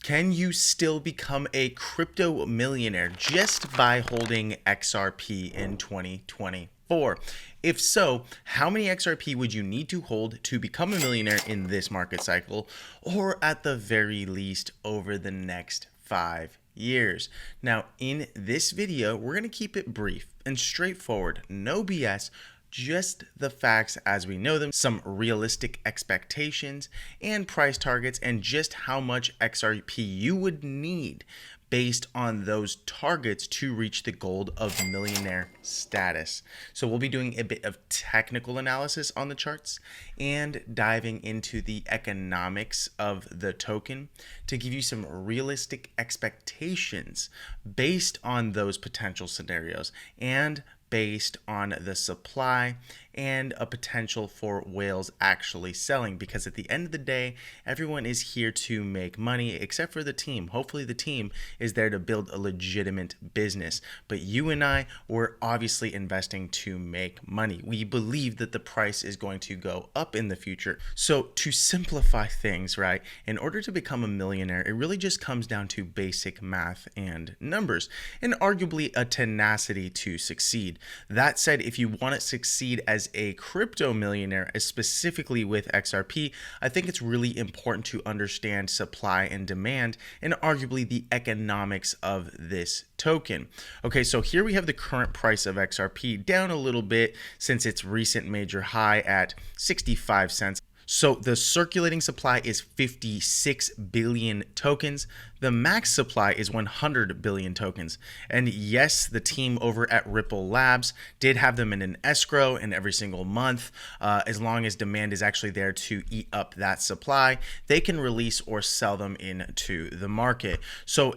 Can you still become a crypto millionaire just by holding XRP in 2024? If so, how many XRP would you need to hold to become a millionaire in this market cycle, or at the very least over the next 5 years? Now, in this video, we're going to keep it brief and straightforward, no BS, just the facts as we know them, some realistic expectations and price targets, and just how much XRP you would need based on those targets to reach the goal of millionaire status. So we'll be doing a bit of technical analysis on the charts and diving into the economics of the token to give you some realistic expectations based on those potential scenarios and based on the supply and a potential for whales actually selling, because at the end of the day, everyone is here to make money except for the team. Hopefully the team is there to build a legitimate business, but you and I, we're obviously investing to make money. We believe that the price is going to go up in the future. So to simplify things, right, in order to become a millionaire, it really just comes down to basic math and numbers, and arguably a tenacity to succeed. That said, if you want to succeed as a crypto millionaire, specifically with XRP, I think it's really important to understand supply and demand and arguably the economics of this token. Okay, so here we have the current price of XRP down a little bit since its recent major high at 65 cents. So the circulating supply is 56 billion tokens. The max supply is 100 billion tokens. And yes, the team over at Ripple Labs did have them in an escrow, and every single month, as long as demand is actually there to eat up that supply, they can release or sell them into the market. So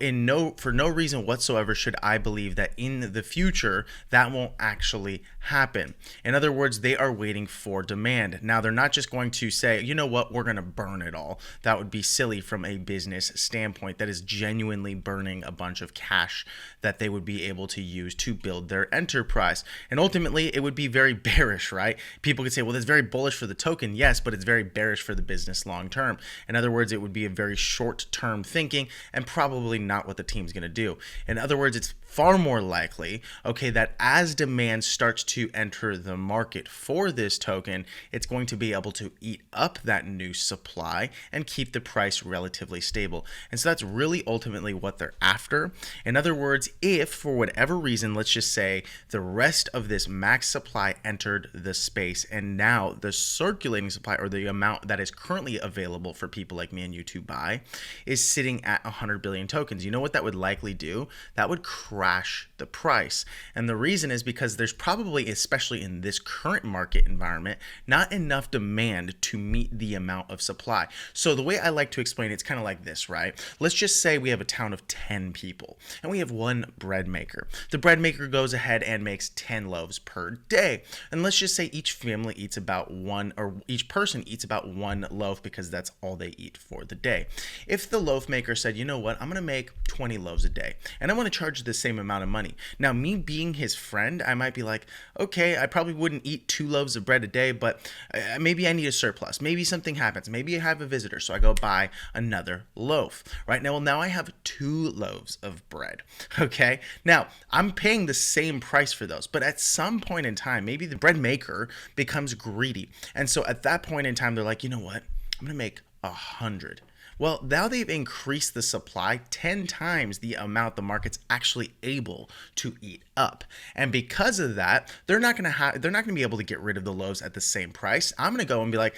for no reason whatsoever should I believe that in the future that won't actually happen. In other words, they are waiting for demand. Now, they're not just going to say, you know what, we're going to burn it all. That would be silly from a business standpoint. That is genuinely burning a bunch of cash that they would be able to use to build their enterprise. And ultimately, it would be very bearish, right? People could say, well, that's very bullish for the token. Yes, but it's very bearish for the business long term. In other words, it would be a very short-term thinking and probably not what the team's going to do. In other words, it's far more likely, okay, that as demand starts to enter the market for this token, it's going to be able to eat up that new supply and keep the price relatively stable. And so that's really ultimately what they're after. In other words, if for whatever reason, let's just say the rest of this max supply entered the space and now the circulating supply, or the amount that is currently available for people like me and you to buy, is sitting at 100 billion tokens, you know what that would likely do? That would crash the price. And the reason is because there's probably, especially in this current market environment, not enough demand to meet the amount of supply. So the way I like to explain it's kind of like this, right? Let's just say we have a town of 10 people and we have one bread maker. The bread maker goes ahead and makes 10 loaves per day. And let's just say each family eats about one, or each person eats about one loaf because that's all they eat for the day. If the loaf maker said, you know what, I'm going to make 20 loaves a day and I want to charge the same amount of money. Now, me being his friend, I might be like, okay, I probably wouldn't eat 2 loaves of bread a day, but maybe I need a surplus. Maybe something happens. Maybe I have a visitor, so I go buy another loaf. Right now, well, now I have 2 loaves of bread. Okay, now I'm paying the same price for those, but at some point in time, maybe the bread maker becomes greedy, and so at that point in time, they're like, you know what, I'm gonna make 100. Well, now they've increased the supply 10 times the amount the market's actually able to eat up. And because of that, they're not going to be able to get rid of the loaves at the same price. I'm going to go and be like,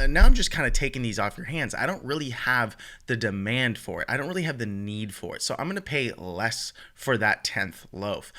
now I'm just kind of taking these off your hands. I don't really have the demand for it. I don't really have the need for it. So I'm going to pay less for that 10th loaf.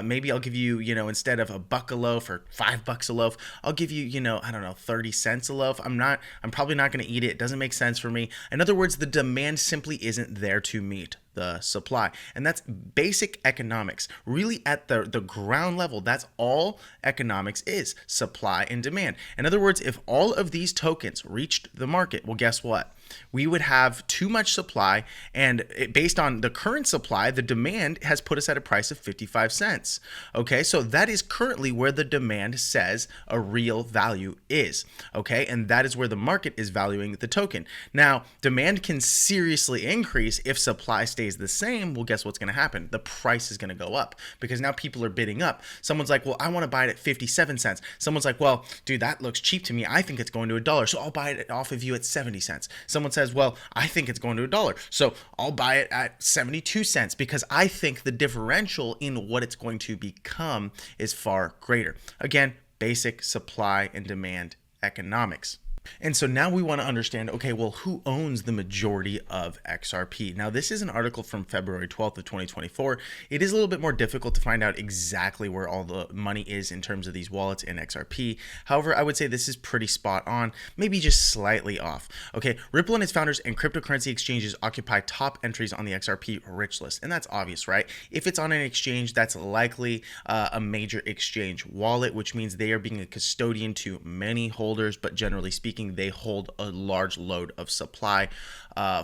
Maybe I'll give you, instead of $1 a loaf or $5 a loaf, I'll give you, I don't know, 30 cents a loaf. I'm probably not going to eat it. It doesn't make sense for me. In other words, the demand simply isn't there to meet the supply. And that's basic economics. Really at the ground level, that's all economics is, supply and demand. In other words, if all of these tokens reached the market, well, guess what? We would have too much supply, and based on the current supply, the demand has put us at a price of 55 cents. Okay, so that is currently where the demand says a real value is. Okay, and that is where the market is valuing the token. Now, demand can seriously increase if supply stays the same. Well, guess what's going to happen? The price is going to go up because now people are bidding up. Someone's like, well, I want to buy it at 57 cents. Someone's like, well, dude, that looks cheap to me. I think it's going to $1, so I'll buy it off of you at 70 cents. Someone says, well, I think it's going to $1, so I'll buy it at 72 cents because I think the differential in what it's going to become is far greater. Again, basic supply and demand economics. And so now we want to understand, okay, well, who owns the majority of XRP? Now, this is an article from February 12th of 2024. It is a little bit more difficult to find out exactly where all the money is in terms of these wallets in XRP. However, I would say this is pretty spot on, maybe just slightly off. Okay, Ripple and its founders and cryptocurrency exchanges occupy top entries on the XRP rich list. And that's obvious, right? If it's on an exchange, that's likely a major exchange wallet, which means they are being a custodian to many holders, but generally speaking, they hold a large load of supply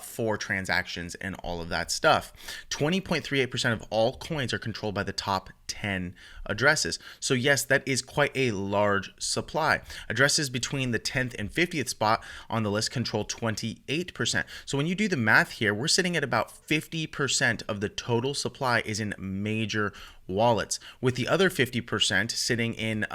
for transactions and all of that stuff. 20.38% of all coins are controlled by the top 10 addresses. So yes, that is quite a large supply. Addresses between the 10th and 50th spot on the list control 28%. So when you do the math here, we're sitting at about 50% of the total supply is in major wallets, with the other 50% sitting in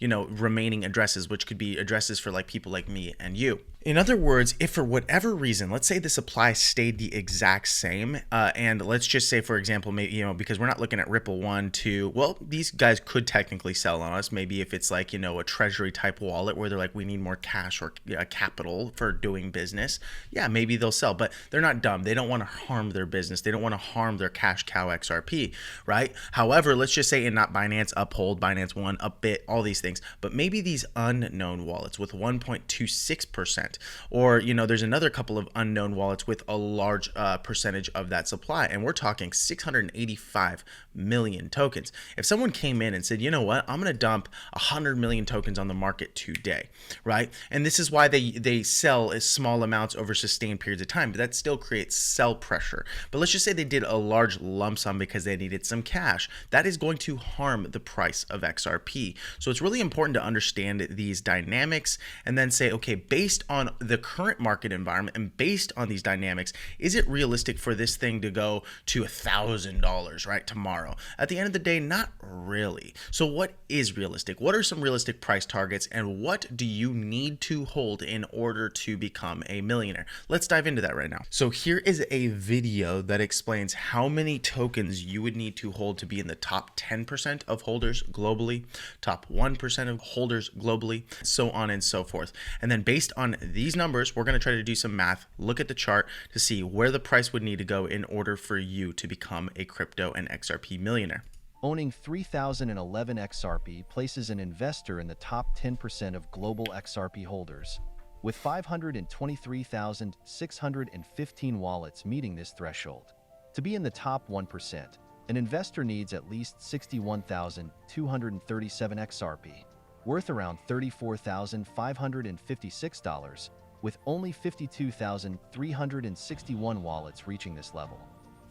remaining addresses, which could be addresses for like people like me and you. In other words, if for whatever reason, let's say the supply stayed the exact same, and let's just say, for example, maybe, because we're not looking at Ripple 1, 2, well, these guys could technically sell on us. Maybe if it's like, a treasury type wallet where they're like, we need more cash or capital for doing business. Yeah, maybe they'll sell, but they're not dumb. They don't want to harm their business. They don't want to harm their cash cow XRP, right? However, let's just say in not Binance, Uphold, Binance One, Upbit, all these things, but maybe these unknown wallets with 1.26%. Or, there's another couple of unknown wallets with a large percentage of that supply. And we're talking 685 million tokens. If someone came in and said, you know what, I'm going to dump 100 million tokens on the market today, right? And this is why they sell as small amounts over sustained periods of time, but that still creates sell pressure. But let's just say they did a large lump sum because they needed some cash. That is going to harm the price of XRP. So it's really important to understand these dynamics and then say, okay, based on the current market environment and based on these dynamics, is it realistic for this thing to go to $1,000, right, tomorrow? At the end of the day, not really. So what is realistic? What are some realistic price targets, and what do you need to hold in order to become a millionaire? Let's dive into that right now. So here is a video that explains how many tokens you would need to hold to be in the top 10% of holders globally, top 1% of holders globally, so on and so forth. And then based on these numbers, we're going to try to do some math, look at the chart to see where the price would need to go in order for you to become a crypto and XRP millionaire. Owning 3,011 XRP places an investor in the top 10% of global XRP holders, with 523,615 wallets meeting this threshold. To be in the top 1%, an investor needs at least 61,237 XRP, worth around $34,556, with only 52,361 wallets reaching this level.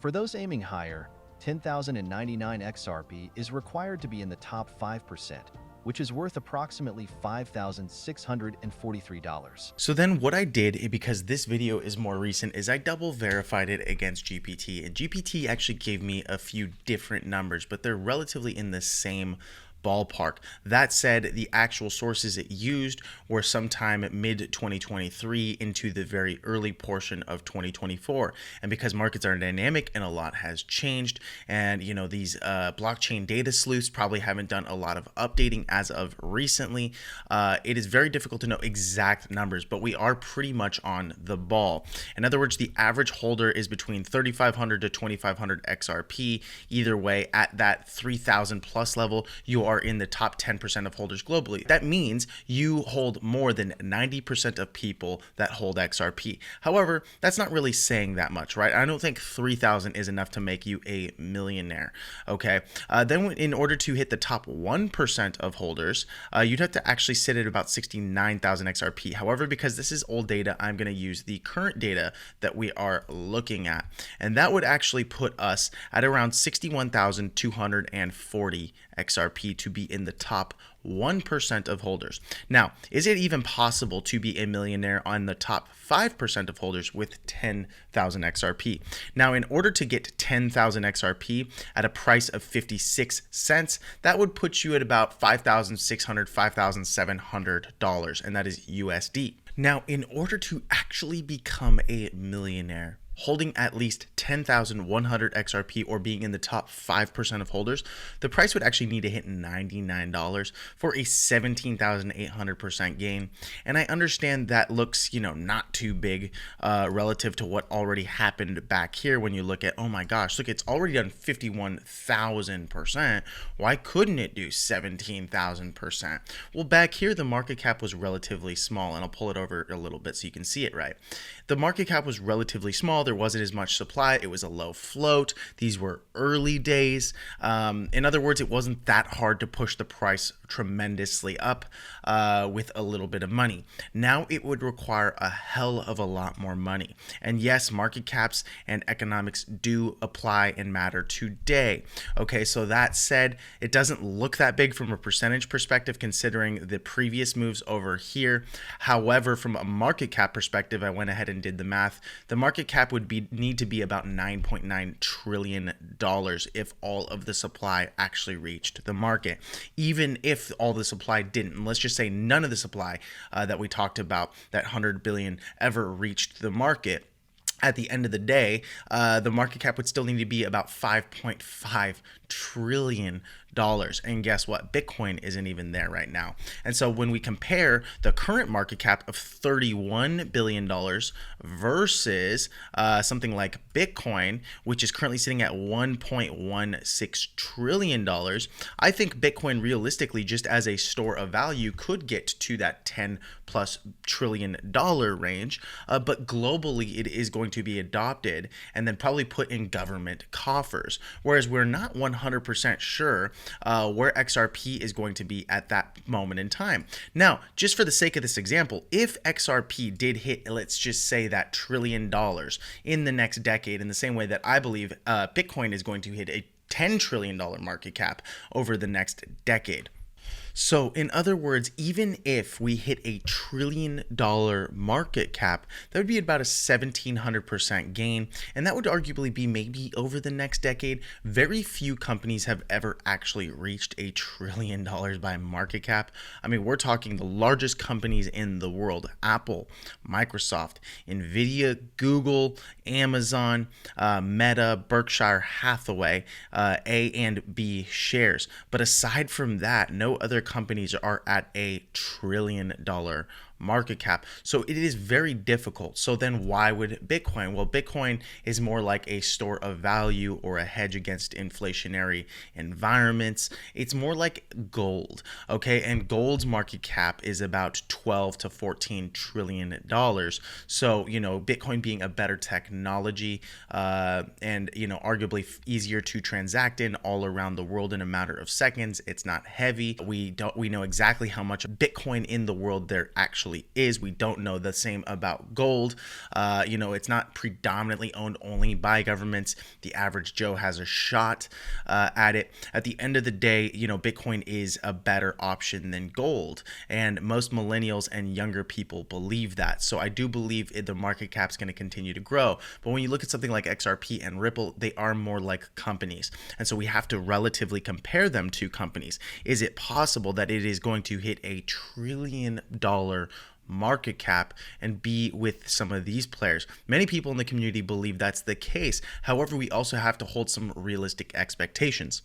For those aiming higher, 10,099 XRP is required to be in the top 5%, which is worth approximately $5,643. So then what I did, because this video is more recent, is I double verified it against GPT, and GPT actually gave me a few different numbers, but they're relatively in the same ballpark. That said, the actual sources it used were sometime mid-2023 into the very early portion of 2024. And because markets are dynamic and a lot has changed, and these blockchain data sleuths probably haven't done a lot of updating as of recently, it is very difficult to know exact numbers, but we are pretty much on the ball. In other words, the average holder is between 3,500 to 2,500 XRP. Either way, at that 3,000 plus level, you are in the top 10% of holders globally. That means you hold more than 90% of people that hold XRP. However, that's not really saying that much, right? I don't think 3,000 is enough to make you a millionaire, okay? Then in order to hit the top 1% of holders, you'd have to actually sit at about 69,000 XRP. However, because this is old data, I'm going to use the current data that we are looking at. And that would actually put us at around 61,240 XRP to be in the top 1% of holders. Now, is it even possible to be a millionaire on the top 5% of holders with 10,000 XRP? Now, in order to get 10,000 XRP at a price of 56 cents, that would put you at about $5,600, $5,700, and that is USD. Now, in order to actually become a millionaire, holding at least 10,100 XRP or being in the top 5% of holders, the price would actually need to hit $99 for a 17,800% gain. And I understand that looks, not too big relative to what already happened back here when you look at, oh my gosh, look, it's already done 51,000%. Why couldn't it do 17,000%? Well, back here, the market cap was relatively small, and I'll pull it over a little bit so you can see it right. The market cap was relatively small. There wasn't as much supply. It was a low float. These were early days. In other words, it wasn't that hard to push the price tremendously up with a little bit of money. Now it would require a hell of a lot more money. And yes, market caps and economics do apply and matter today. Okay, so that said, it doesn't look that big from a percentage perspective considering the previous moves over here. However, from a market cap perspective, I went ahead and did the math. The market cap would need to be about $9.9 trillion if all of the supply actually reached the market. Even if all the supply didn't, and let's just say none of the supply that we talked about, that 100 billion ever reached the market, at the end of the day, the market cap would still need to be about $5.5 trillion. And guess what? Bitcoin isn't even there right now. And so when we compare the current market cap of $31 billion versus something like Bitcoin, which is currently sitting at $1.16 trillion, I think Bitcoin realistically, just as a store of value, could get to that $10+ trillion range. But globally, it is going to be adopted and then probably put in government coffers. Whereas we're not 100% sure where XRP is going to be at that moment in time. Now, just for the sake of this example, if XRP did hit, let's just say, that $1 trillion in the next decade, in the same way that I believe Bitcoin is going to hit a $10 trillion market cap over the next decade. So in other words, even if we hit a $1 trillion market cap, that would be about a 1,700% gain. And that would arguably be maybe over the next decade. Very few companies have ever actually reached $1 trillion by market cap. I mean, we're talking the largest companies in the world: Apple, Microsoft, Nvidia, Google, Amazon, Meta, Berkshire Hathaway, A and B shares. But aside from that, no other companies are at $1 trillion market cap. So it is very difficult. So then why would Bitcoin? Well, Bitcoin is more like a store of value or a hedge against inflationary environments. It's more like gold, okay? And gold's market cap is about 12 to 14 trillion dollars. So, Bitcoin being a better technology and, arguably easier to transact in all around the world in a matter of seconds. It's not heavy. We know exactly how much Bitcoin in the world there actually is. We don't know the same about gold. It's not predominantly owned only by governments. The average Joe has a shot at it. At the end of the day, Bitcoin is a better option than gold. And most millennials and younger people believe that. So I do believe the market cap is going to continue to grow. But when you look at something like XRP and Ripple, they are more like companies. And so we have to relatively compare them to companies. Is it possible that it is going to hit $1 trillion market cap and be with some of these players. Many people in the community believe that's the case. However, we also have to hold some realistic expectations.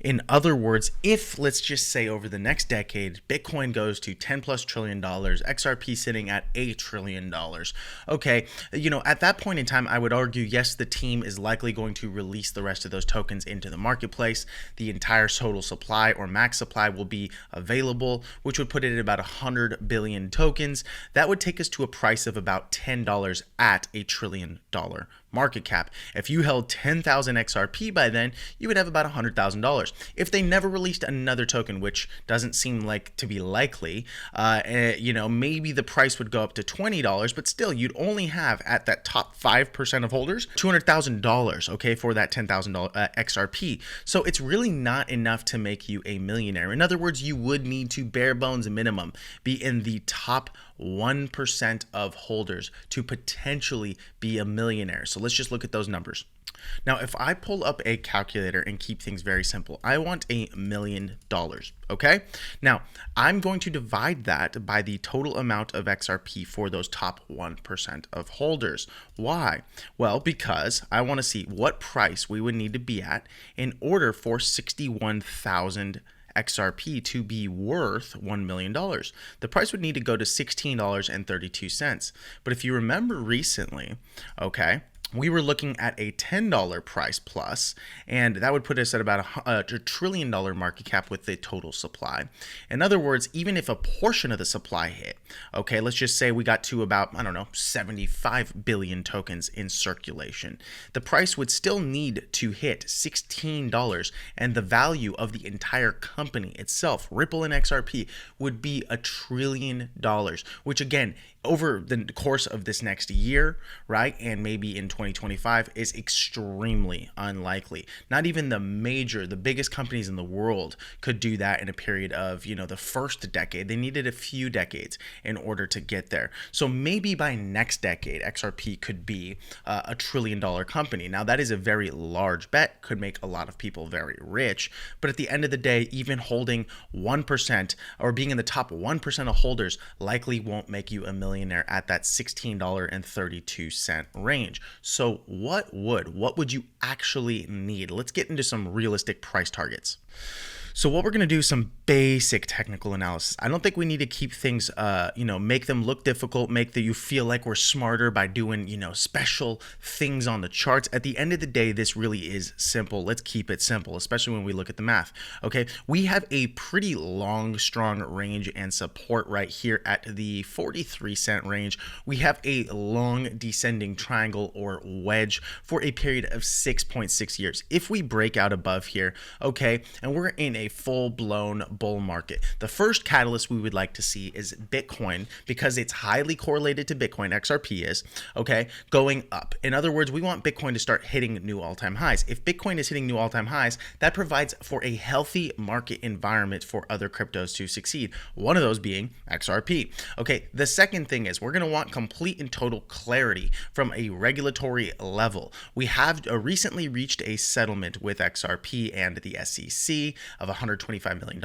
In other words, if let's just say over the next decade, Bitcoin goes to $10+ trillion, XRP sitting at $8 trillion. Okay, at that point in time, I would argue, yes, the team is likely going to release the rest of those tokens into the marketplace. The entire total supply or max supply will be available, which would put it at about 100 billion tokens. That would take us to a price of about $10 at $1 trillion market cap. If you held 10,000 XRP by then, you would have about $100,000. If they never released another token, which doesn't seem like to be likely, maybe the price would go up to $20, but still you'd only have at that top 5% of holders $200,000, okay, for that $10,000 XRP. So it's really not enough to make you a millionaire. In other words, you would need to bare bones minimum be in the top 1% of holders to potentially be a millionaire. So let's just look at those numbers. Now, if I pull up a calculator and keep things very simple, I want $1 million, okay? Now, I'm going to divide that by the total amount of XRP for those top 1% of holders. Why? Well, because I want to see what price we would need to be at in order for 61,000 XRP to be worth $1 million. The price would need to go to $16.32. But if you remember recently, okay, we were looking at a $10 price plus, and that would put us at about a $1 trillion market cap with the total supply. In other words, even if a portion of the supply hit, okay, let's just say we got to about, 75 billion tokens in circulation, the price would still need to hit $16, and the value of the entire company itself, Ripple and XRP, would be $1 trillion, which again, over the course of this next year, right, and maybe in 2025 is extremely unlikely. Not even the biggest companies in the world could do that in a period of, the first decade. They needed a few decades in order to get there. So maybe by next decade, XRP could be $1 trillion company. Now, that is a very large bet, could make a lot of people very rich. But at the end of the day, even holding 1% or being in the top 1% of holders likely won't make you a millionaire at that $16.32 range. So what would you actually need? Let's get into some realistic price targets. So what we're going to do is some basic technical analysis. I don't think we need to keep things, make them look difficult, make you feel like we're smarter by doing, special things on the charts. At the end of the day, this really is simple. Let's keep it simple, especially when we look at the math. Okay, we have a pretty long, strong range and support right here at the 43-cent range. We have a long descending triangle or wedge for a period of 6.6 years. If we break out above here, okay, and we're in a full-blown bull market, the first catalyst we would like to see is Bitcoin, because it's highly correlated to Bitcoin, XRP is, okay, going up. In other words, we want Bitcoin to start hitting new all-time highs. If Bitcoin is hitting new all-time highs, that provides for a healthy market environment for other cryptos to succeed, one of those being XRP. Okay, the second thing is we're going to want complete and total clarity from a regulatory level. We have recently reached a settlement with XRP and the SEC of $125 million.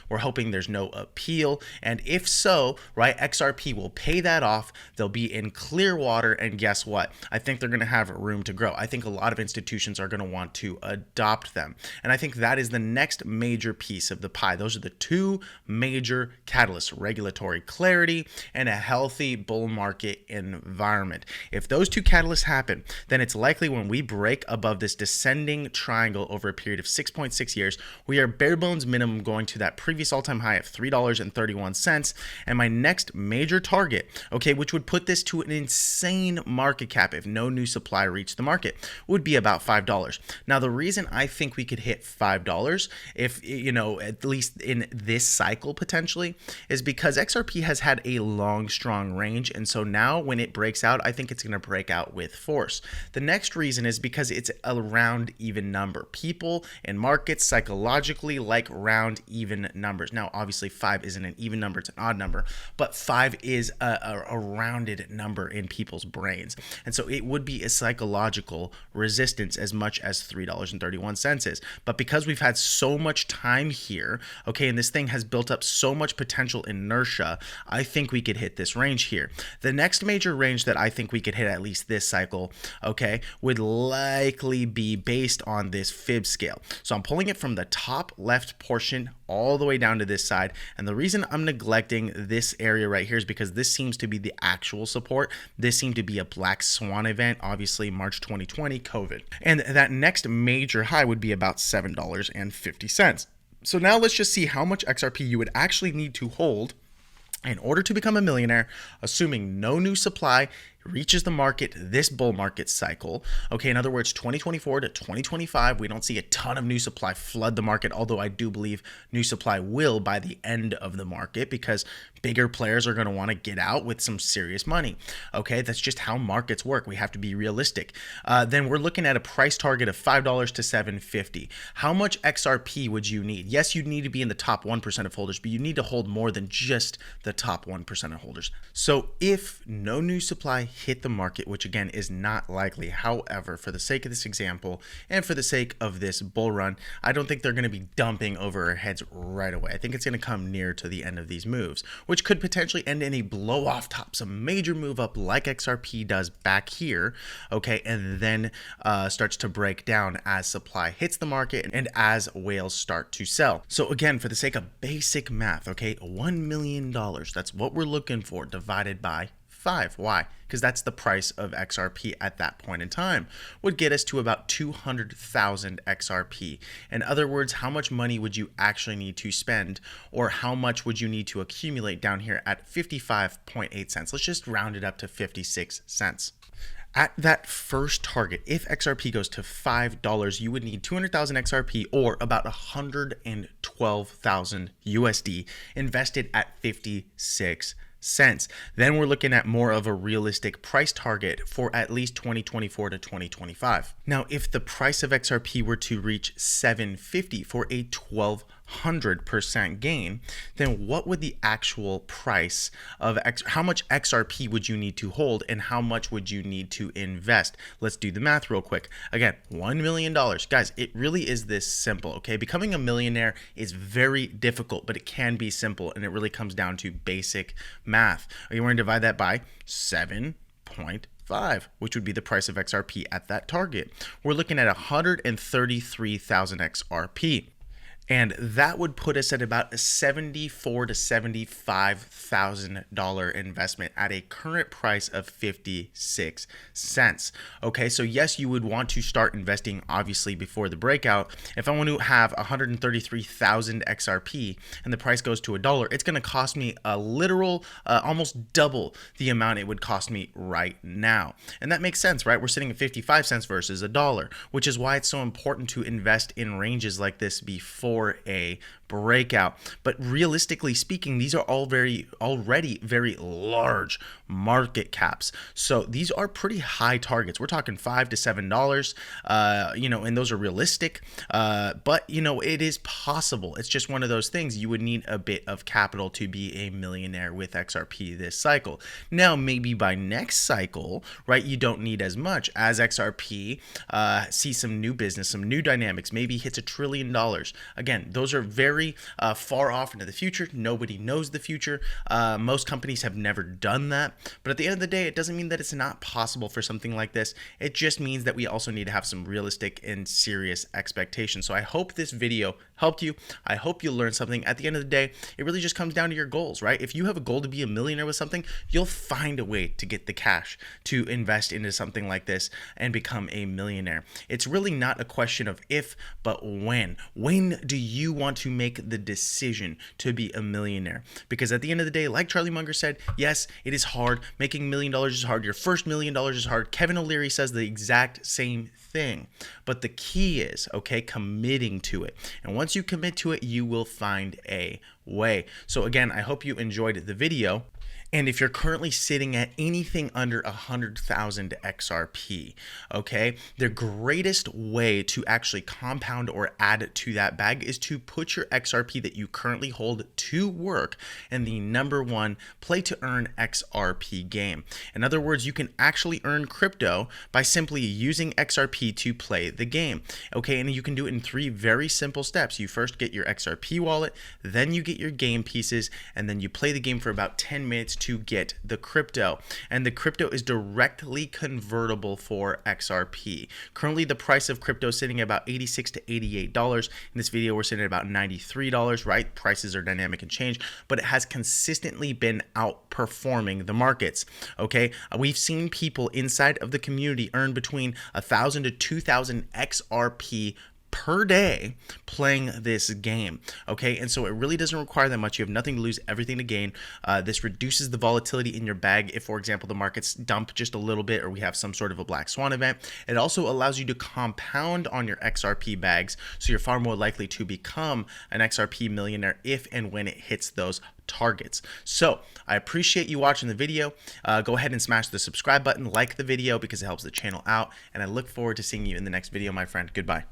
We're hoping there's no appeal. And if so, right, XRP will pay that off. They'll be in clear water. And guess what? I think they're going to have room to grow. I think a lot of institutions are going to want to adopt them. And I think that is the next major piece of the pie. Those are the two major catalysts: regulatory clarity and a healthy bull market environment. If those two catalysts happen, then it's likely when we break above this descending triangle over a period of 6.6 years, we are bare bones minimum going to that previous all-time high of $3.31. And my next major target, okay, which would put this to an insane market cap if no new supply reached the market, would be about $5. Now, the reason I think we could hit $5, if, at least in this cycle potentially, is because XRP has had a long, strong range. And so now when it breaks out, I think it's going to break out with force. The next reason is because it's a round even number. People and markets psychologically like round even numbers. Now, obviously 5 isn't an even number, it's an odd number, but 5 is a rounded number in people's brains. And so it would be a psychological resistance as much as $3.31 is. But because we've had so much time here, okay, and this thing has built up so much potential inertia, I think we could hit this range here. The next major range that I think we could hit at least this cycle, okay, would likely be based on this fib scale. So I'm pulling it from the top left portion all the way down to this side. And the reason I'm neglecting this area right here is because this seems to be the actual support. This seemed to be a black swan event, obviously March 2020, COVID. And that next major high would be about $7.50. So now let's just see how much XRP you would actually need to hold in order to become a millionaire, assuming no new supply reaches the market this bull market cycle. Okay, in other words, 2024 to 2025, we don't see a ton of new supply flood the market, although I do believe new supply will by the end of the market because bigger players are going to want to get out with some serious money. Okay, that's just how markets work. We have to be realistic. Then we're looking at a price target of $5 to $7.50. How much XRP would you need? Yes, you need to be in the top 1% of holders, but you need to hold more than just the top 1% of holders. So if no new supply hit the market, which again is not likely, however, for the sake of this example and for the sake of this bull run, I don't think they're going to be dumping over our heads right away. I think it's going to come near to the end of these moves, which could potentially end in a blow off top, some major move up like XRP does back here, okay, and then starts to break down as supply hits the market and as whales start to sell. So again, for the sake of basic math, okay, $1 million, that's what we're looking for, divided by 5. Why? Because that's the price of XRP at that point in time, would get us to about 200,000 XRP. In other words, how much money would you actually need to spend, or how much would you need to accumulate down here at 55.8 cents? Let's just round it up to 56 cents. At that first target, if XRP goes to $5, you would need 200,000 XRP or about 112,000 USD invested at 56 cents. Then we're looking at more of a realistic price target for at least 2024 to 2025. Now, if the price of XRP were to reach $7.50 for a 1,200% gain, then what would the actual price of how much XRP would you need to hold and how much would you need to invest? Let's do the math real quick. Again, $1 million. Guys, it really is this simple, okay? Becoming a millionaire is very difficult, but it can be simple, and it really comes down to basic math. Okay, we're going to divide that by 7.5, which would be the price of XRP at that target. We're looking at 133,000 XRP. And that would put us at about a $74,000 to $75,000 investment at a current price of 56 cents. Okay, so yes, you would want to start investing obviously before the breakout. If I want to have 133,000 XRP and the price goes to $1, it's going to cost me a literal almost double the amount it would cost me right now. And that makes sense, right? We're sitting at 55 cents versus $1, which is why it's so important to invest in ranges like this before a breakout. But realistically speaking, these are all already very large market caps. So these are pretty high targets. We're talking $5 to $7, and those are realistic. But it is possible. It's just one of those things. You would need a bit of capital to be a millionaire with XRP this cycle. Now, maybe by next cycle, right, you don't need as much as XRP sees some new business, some new dynamics, maybe hits $1 trillion. Again, those are very far off into the future. Nobody knows the future. Most companies have never done that. But at the end of the day, it doesn't mean that it's not possible for something like this. It just means that we also need to have some realistic and serious expectations. So I hope this video helped you. I hope you learned something. At the end of the day, it really just comes down to your goals, right? If you have a goal to be a millionaire with something, you'll find a way to get the cash to invest into something like this and become a millionaire. It's really not a question of if, but when. When do you want to make the decision to be a millionaire? Because at the end of the day, like Charlie Munger said, yes, it is hard. Making $1 million is hard. Your first $1 million is hard. Kevin O'Leary says the exact same thing. But the key is, okay, committing to it. And once you commit to it, you will find a way. So again, I hope you enjoyed the video. And if you're currently sitting at anything under 100,000 XRP, okay, the greatest way to actually compound or add to that bag is to put your XRP that you currently hold to work in the #1 play to earn XRP game. In other words, you can actually earn crypto by simply using XRP to play the game. Okay, and you can do it in 3 very simple steps. You first get your XRP wallet, then you get your game pieces, and then you play the game for about 10 minutes to get the crypto. And the crypto is directly convertible for XRP. Currently, the price of crypto is sitting at about $86 to $88. In this video, we're sitting at about $93, right? Prices are dynamic and change, but it has consistently been outperforming the markets. Okay, we've seen people inside of the community earn between 1,000 to 2,000 XRP per day playing this game. Okay, and so it really doesn't require that much. You have nothing to lose, everything to gain. This reduces the volatility in your bag if, for example, the markets dump just a little bit or we have some sort of a black swan event. It also allows you to compound on your XRP bags, so you're far more likely to become an XRP millionaire if and when it hits those targets. So I appreciate you watching the video. Go ahead and smash the subscribe button, like the video because it helps the channel out, and I look forward to seeing you in the next video, my friend. Goodbye.